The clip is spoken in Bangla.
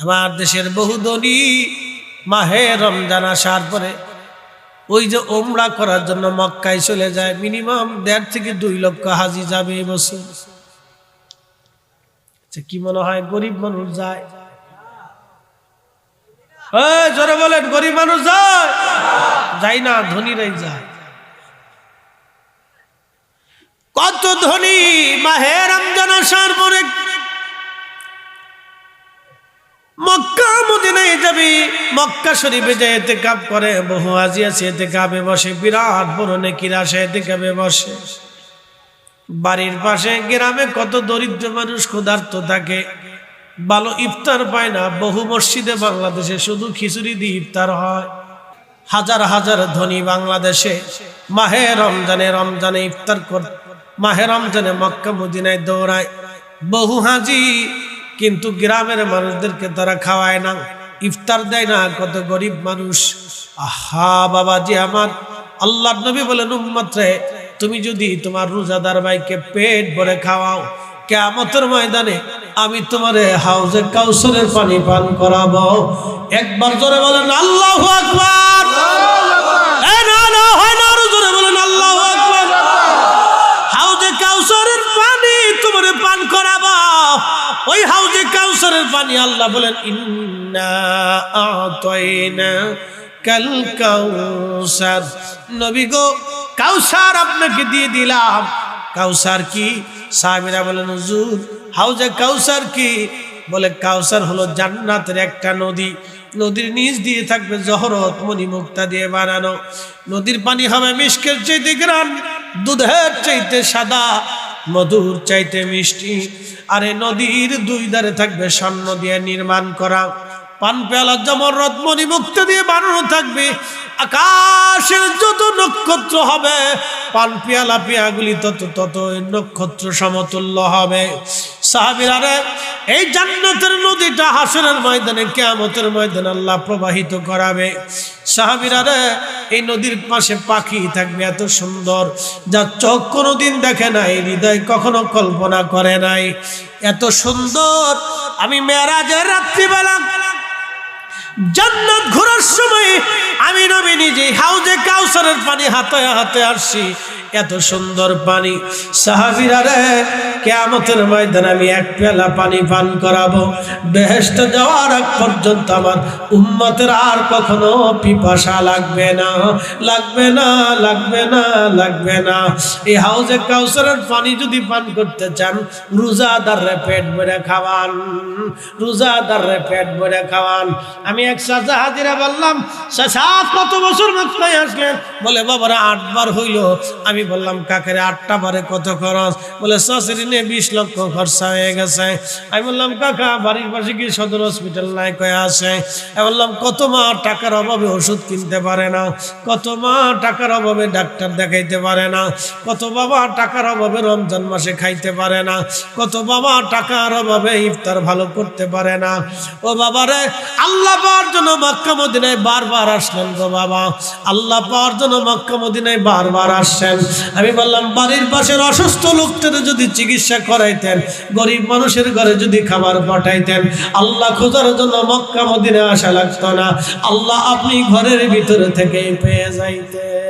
আমার দেশের বহু ধনী মাহে রমজান আসার পরে ওই যে ওমরা করার জন্য মক্কায় চলে যায়, মিনিমাম 1.5 থেকে 2 লক্ষ হাজি যাবে এই বছর। কি মনে হয় গরিব মানুষ যায়? জোরে বলেন, গরিব মানুষ যায়? যাই না, ধনীরাই যায়। কত ধনী মাহে রমজান আসার পরে মক্কা মদিনায় যাবি, মক্কা শরীফে যায় ইতিকাফ করে। বহু হাজি আছে ইতিকাফে বসে, বিরাট বড় নেকির আশায় ইতিকাফে বসে। বাড়ির পাশে গ্রামে কত দরিদ্র মানুষ ক্ষুধার্ত থাকে, ভালো ইফতার পায় না। বহু মসজিদে বাংলাদেশে শুধু খিচুড়ি দিয়ে ইফতার হয়। হাজার হাজার ধনী বাংলাদেশে মাহে রমজানে ইফতার কর, মাহে রমজানে মক্কা মদিনায় দৌড়ায়। বহু হাজি কিন্তু গ্রামের মানুষদেরকে তারা খাওয়ায় না, ইফতার দেয় না। কত গরিব মানুষ। আহা বাবাজি আমার, আল্লাহর নবী বলেন, উম্মত রে, তুমি যদি তোমার রোজাদার ভাইকে পেট ভরে খাওয়াও, কিয়ামতের ময়দানে আমি তোমারে হাউজে কাউসারের পানি পান করাবো। একবার জোরে বলেন আল্লাহু আকবার। জোরে বলেন আল্লাহু আকবার। হাউজে কাউসারের পানি তোমারে পান করাবো। ওই হাউজে কাউসারের পানি আল্লাহ বলেন, ইন্না আতাইনা কাল কাউসার। নবী গো, কাউসার আপনাকে দিয়ে দিলাম। কাউসার কি? সাহাবীরা বলেন, হুজুর হাউজে কাউসার কি? বলে, কাউসার হলো জান্নাতের একটা নদী। নদীর নিচ দিয়ে থাকবে জহরত মণিমুক্তা দিয়ে বানানো। নদীর পানি হবে মিষ্কের চাইতে গ্রান, দুধের চাইতে সাদা, মধুর চাইতে মিষ্টি। আর এই নদীর 2 ধারে থাকবে স্বর্ণ দিয়ে নির্মাণ করা। পান পেয়ালা জমরত মণিমুক্তা দিয়ে বানানো থাকবে। আকাশের যত নক্ষত্র হবে, পান পেয়ালা পেয়াগুলি তত নক্ষত্র সমতুল্য হবে। সাহাবীরা রে, এই জান্নাতের নদীটা হাসরের ময়দানে, কিয়ামতের ময়দানে আল্লাহ প্রবাহিত করাবে। সাহাবীরা রে, এই নদীর পাশে পাখি থাকবে এত সুন্দর, যা চোখ কোনোদিন দেখে নাই, হৃদয় কখনো কল্পনা করে নাই। এত সুন্দর। আমি মেরাজের রাত্রিবেলা জান্নাত ঘোরার সময় আমি নবী নিজে হাউজে কাউসারের পানি হাতে হাতে আসছি। এত সুন্দর পানি। সাহাবীরা রে, কিয়ামতের ময়দানে আমি 1 পেয়ালা পানি পান করাবো। বেহেশতে যাওয়ার আগ পর্যন্ত আমার উম্মতের আর কখনো পিপাসা লাগবে না, লাগবে না, লাগবে না, লাগবে না। এই হাউজে কাউসারের পানি যদি পান করতে চান, রোজাদাররে পেট ভরে খাওয়ান, রোজাদাররে পেট ভরে খাওয়ান। আমি এক চাচা হাজিরা বললাম, চাচা কত বছর মক্কায় আসলেন? বলে, বাবারা 8 বার হইল। আমি বললাম, কাকারে 8টা বারে কত খরচ? বলে, শাশুড়ি 20 লক্ষ খরচা হয়ে গেছে। আমি বললাম, কাকা বাড়ির পাশে কি সদর হসপিটাল নাই? কয়ে আছে। আমি বললাম, কত মা টাকার অভাবে ওষুধ কিনতে পারে না, কত মা টাকার অভাবে ডাক্তার দেখাইতে পারে না, কত বাবা টাকার অভাবে রমজান মাসে খাইতে পারে না, কত বাবা টাকার অভাবে ইফতার ভালো করতে পারে না। ও বাবারে, আল্লাহ পাওয়ার জন্য মক্কা মদিনায় বারবার আসলেন গো বাবা, আল্লাহ পাওয়ার জন্য মক্কা মদিনায় বারবার আসছেন। আমি বললাম, বাড়ির পাশের অসুস্থ লোকদের যদি চিকিৎসা করাইতেন, গরিব মানুষের ঘরে যদি খাবার পাঠাইতেন, আল্লাহ খোঁজার জন্য মক্কা মদিনায় আসা লাগতো না। আল্লাহ আপনি ঘরের ভিতরে থেকেই পেয়ে যাইতেন।